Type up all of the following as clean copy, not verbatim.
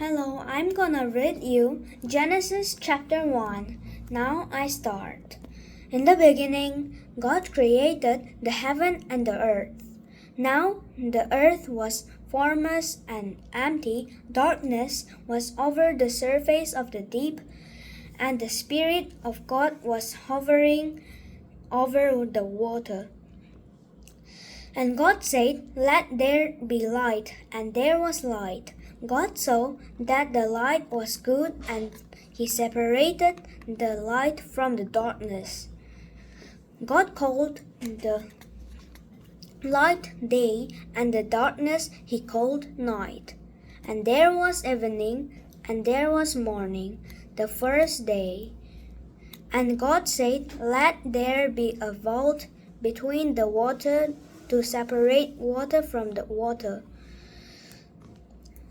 Hello, I'm gonna read you Genesis chapter 1. Now I start. In the beginning, God created the heaven and the earth. Now the earth was formless and empty, darkness was over the surface of the deep, and the Spirit of God was hovering over the water. And God said, "Let there be light," and there was light. God saw that the light was good, and He separated the light from the darkness. God called the light day, and the darkness He called night. And there was evening, and there was morning, the first day. And God said, "Let there be a vault between the water to separate water from the water."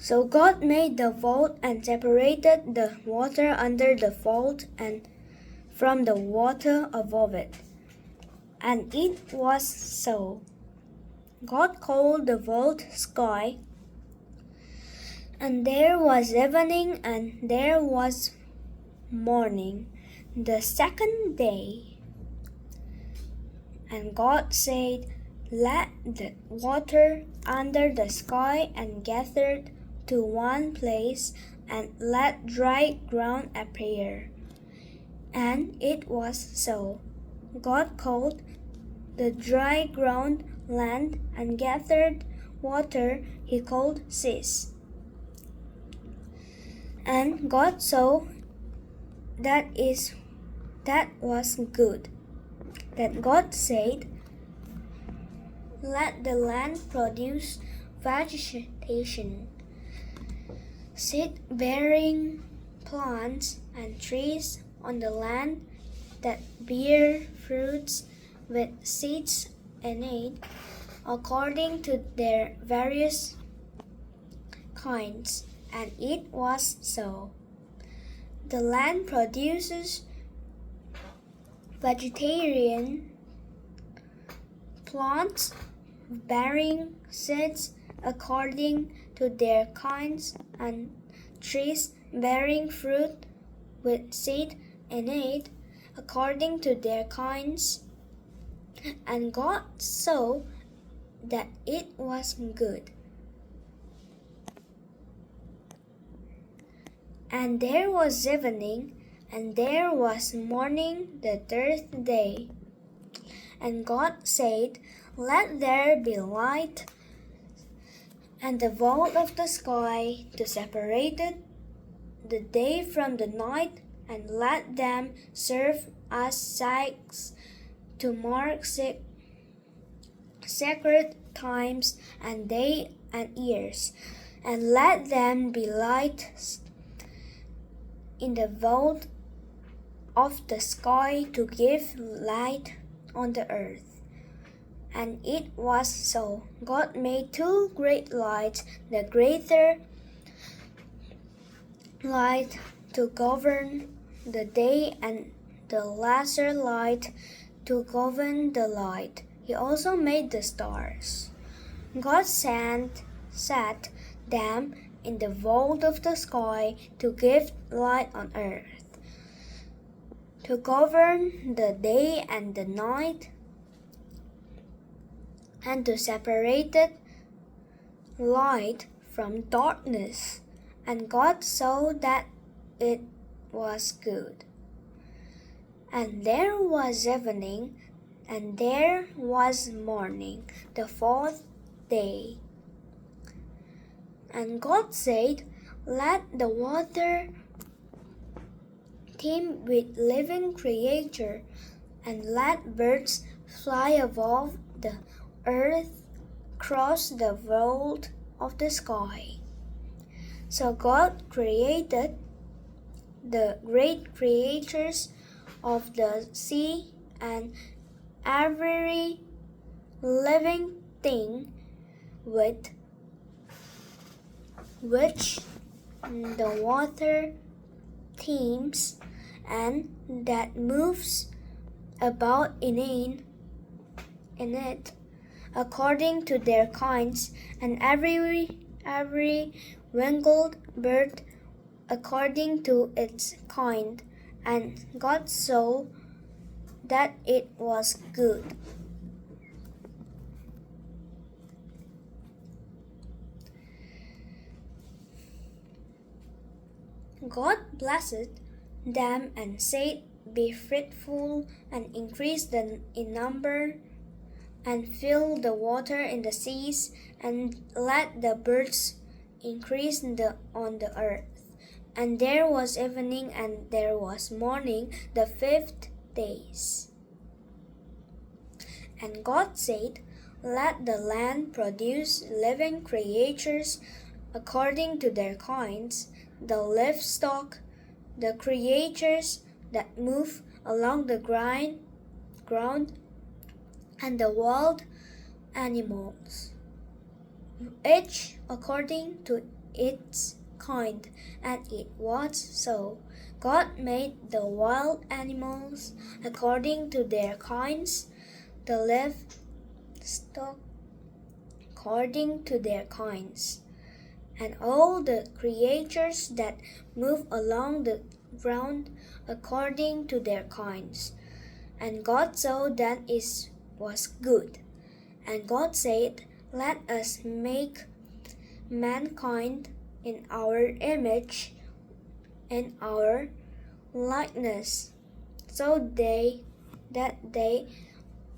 So God made the vault and separated the water under the vault and from the water above it. And it was so. God called the vault sky. And there was evening and there was morning, the second day. And God said, "Let the water under the sky and gathered to one place, and let dry ground appear." And it was so. God called the dry ground land, and gathered water He called seas. And God saw that was good. Then God said, "Let the land produce vegetation, seed-bearing plants and trees on the land that bear fruits with seeds in it, according to their various kinds." And it was so. The land produces vegetarian plants bearing seeds according to their kinds, and trees bearing fruit with seed in it according to their kinds. And God saw that it was good. And there was evening, and there was morning, the third day. And God said, "Let there be light, and the vault of the sky to separate the day from the night, and let them serve as signs to mark sacred times and day and years, and let them be lights in the vault of the sky to give light on the earth." And it was so. God made two great lights, the greater light to govern the day, and the lesser light to govern the light. He also made the stars. God set them in the vault of the sky to give light on earth, to govern the day and the night, and to separate light from darkness. And God saw that it was good. And there was evening, and there was morning, the fourth day. And God said, "Let the water teem with living creature, and let birds fly above the earth across the vault of the sky." So God created the great creatures of the sea and every living thing with which the water teems and that moves about in it according to their kinds, and every winged bird according to its kind, and God saw that it was good. God blessed them and said, "Be fruitful and increase in number, and fill the water in the seas, and let the birds increase on the earth." And there was evening and there was morning the 5th day. And God said, "Let the land produce living creatures according to their kinds, the livestock, the creatures that move along the ground, and the wild animals, each according to its kind." And it was so. God made the wild animals according to their kinds, the livestock according to their kinds, and all the creatures that move along the ground according to their kinds. And God saw that it was good. And God said, "Let us make mankind in our image and our likeness, so that they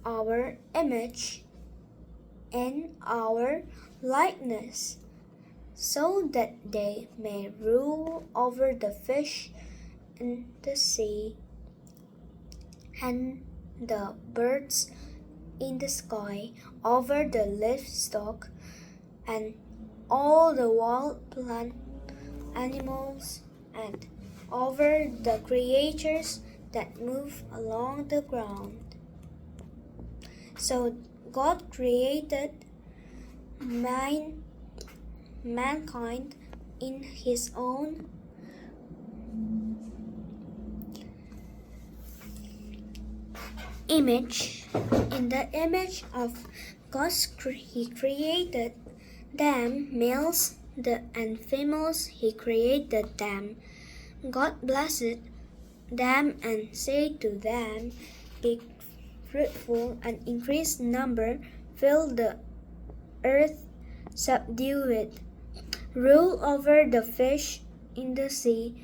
our image and our likeness, so that they may rule over the fish in the sea and the birds in the sky, over the livestock and all the wild plant animals, and over the creatures that move along the ground." So God created mankind in His own image. In the image of God, He created them, males and females, He created them. God blessed them and said to them, "Be fruitful and increase in number, fill the earth, subdue it, rule over the fish in the sea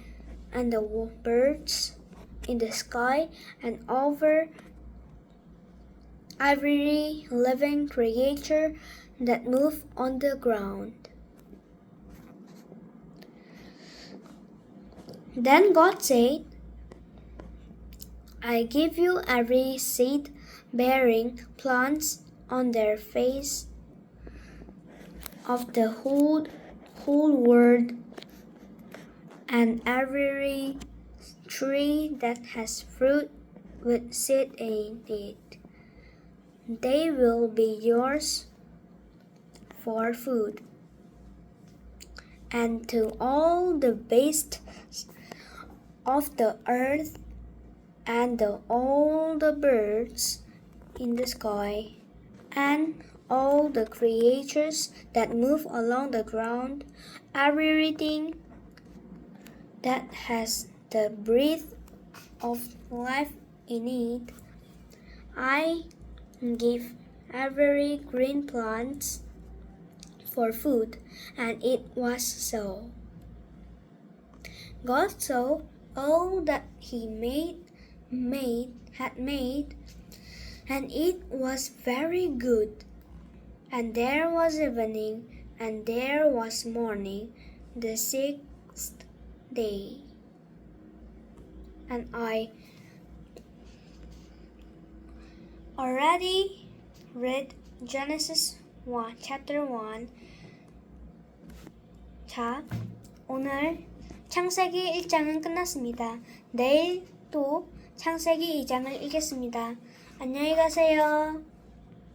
and the birds in the sky, and over every living creature that move on the ground." Then God said, "I give you every seed-bearing plants on their face of the whole world, and every tree that has fruit with seed in it. They will be yours for food. And to all the beasts of the earth, and all the birds in the sky, and all the creatures that move along the ground, everything that has the breath of life in it, I give every green plant for food." And it was so. God saw all that He had made, and it was very good. And there was evening, and there was morning, the 6th day. And I already read Genesis 1, chapter 1. 자, 오늘 창세기 1장은 끝났습니다. 내일 또 창세기 2장을 읽겠습니다. 안녕히 가세요.